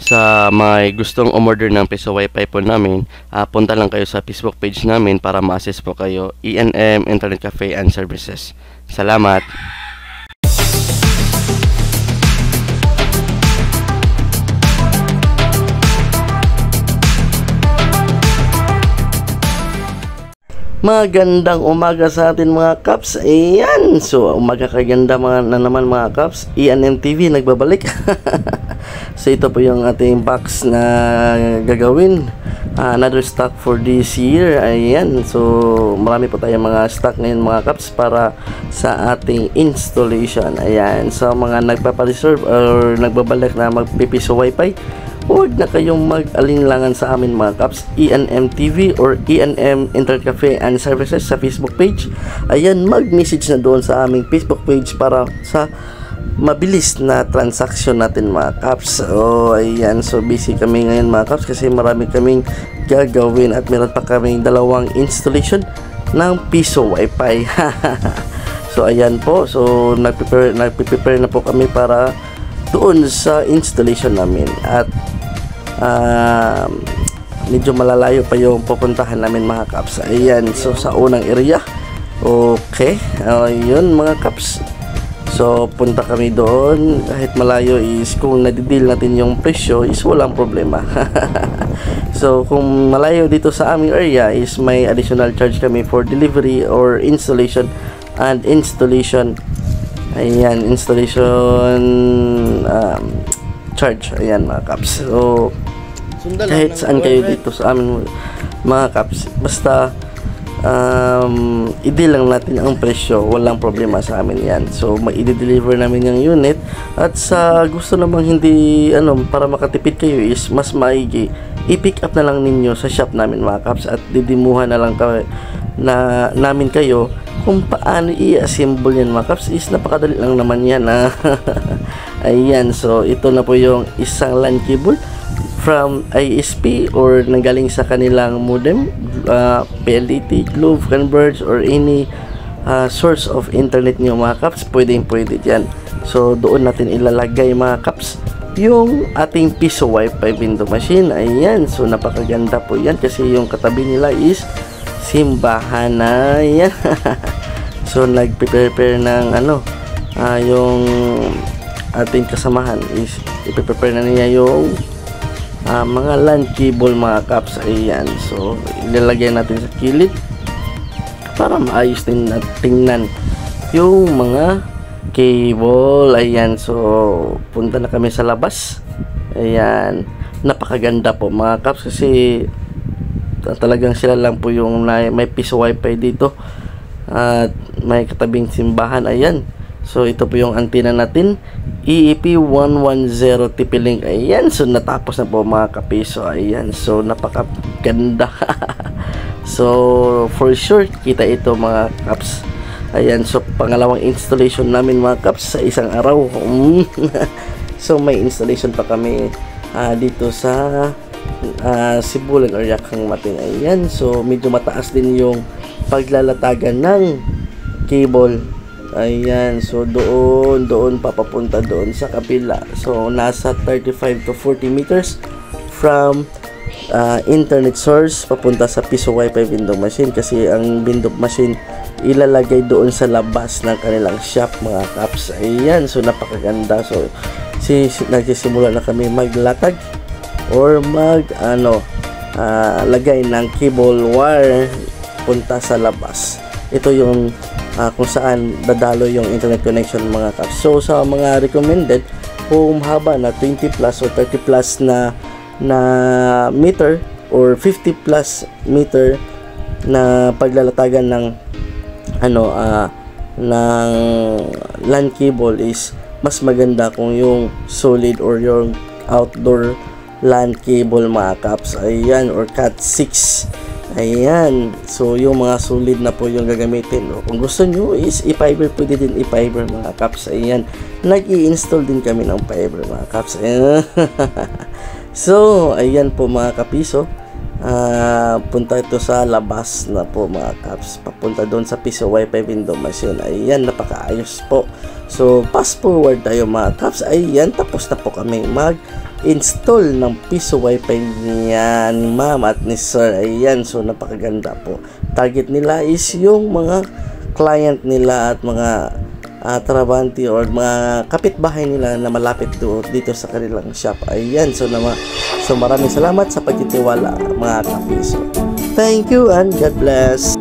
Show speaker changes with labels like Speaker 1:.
Speaker 1: Sa mga gustong umorder ng piso wifi po namin, punta lang kayo sa Facebook page namin para ma-assist po kayo. ENM Internet Cafe and Services. Salamat! Magandang umaga sa atin mga Kaps. Ayan, so umaga kaganda na naman mga Kaps. ENM TV nagbabalik. So ito po yung ating box na gagawin, another stock for this year. Ayan, so marami po tayong mga stock ngayon mga Kaps para sa ating installation. Ayan, so mga nagpapareserve or nagbabalik na magpipiso wifi, huwag na kayong mag-alinlangan sa amin mga Kaps. ENM TV or ENM Internet Cafe and Services sa Facebook page. Ayan, mag-message na doon sa aming Facebook page para sa mabilis na transaction natin mga Kaps. So ayan, so busy kami ngayon mga Kaps kasi marami kaming gagawin at meron pa kaming dalawang installation ng piso wifi. So ayan po, so nagpe-prepare na po kami para doon sa installation namin at medyo malalayo pa yung pupuntahan namin mga Kaps. Ayan, so sa unang area. Okay, ayun mga Kaps, so punta kami doon kahit malayo. Is kung nadideal natin yung presyo is walang problema. So kung malayo dito sa aming area is may additional charge kami for delivery or installation and installation. Ayan, installation charge. Ayan mga Kaps, so kahit saan kayo dito sa amin mga Kaps, basta i-deal lang natin ang presyo, walang problema sa amin yan. So i-deliver namin yung unit at sa gusto namang hindi para makatipid kayo is mas maigi, i-pick up na lang ninyo sa shop namin mga Kaps at didimuhan na lang namin kayo kung paano i-assemble yan mga Kaps. Is napakadali lang naman yan. Ayan, so ito na po yung isang LAN cable from ISP or nanggaling sa kanilang modem, PLDT, Globe, Converge or any source of internet nyo mga Kaps. Pwede dyan. So doon natin ilalagay mga Kaps yung ating piso wifi window machine. Ayan, so napakaganda po yan kasi yung katabi nila is simbahan na yan. So nagpe-prepare ng yung ating kasamahan is ipe-prepare na niya yung mga LAN cable mga Kaps. Ayan, so ilalagay natin sa kilid para maayos din natin tingnan yung mga cable. Ayan, so punta na kami sa labas. Ayan, napakaganda po mga Kaps kasi talagang sila lang po yung may piso wifi dito at may katabing simbahan. Ayan, so ito po yung antena natin, EEP110 TP-Link. Ayan, so natapos na po mga kapiso. Ayan, so napakaganda. So for sure kita ito mga Kaps. Ayan, so pangalawang installation namin mga Kaps sa isang araw. So may installation pa kami dito sa Sibulan or Yakang Matin. Ayan, so medyo mataas din yung paglalatagan ng cable. Ayan, so doon papapunta doon sa kabila. So nasa 35 to 40 meters from internet source papunta sa piso wifi window machine kasi ang window machine ilalagay doon sa labas ng kanilang shop mga Kaps. Ayan, so napakaganda. So nagsisimula na kami maglatag or lagay ng cable wire punta sa labas. Ito yung kung saan dadalo yung internet connection mga Kaps. So sa mga recommended kung haba na 20 plus or 30 plus na meter or 50 plus meter na paglalatagan ng ng LAN cable is mas maganda kung yung solid or yung outdoor LAN cable mga Kaps. Ayan, or Cat6. Ayan, so yung mga solid na po yung gagamitin. Kung gusto nyo is i-fiber, pwede din i-fiber mga Kaps. Ayan, nag-i-install din kami ng fiber mga Kaps. Ayan. So ayan po mga kapiso, punta ito sa labas na po mga Kaps, papunta doon sa piso wifi window machine. Ayan, napakaayos po. So fast forward tayo mga Kaps. Ayan, tapos na po kami mag install ng piso wifi niya ni ma'am at ni sir. Ayan, so napakaganda po. Target nila is yung mga client nila at mga trabante or mga kapitbahay nila na malapit dito sa kanilang shop. Ayan, so maraming salamat sa pagtitiwala mga kapiso. Thank you and God bless.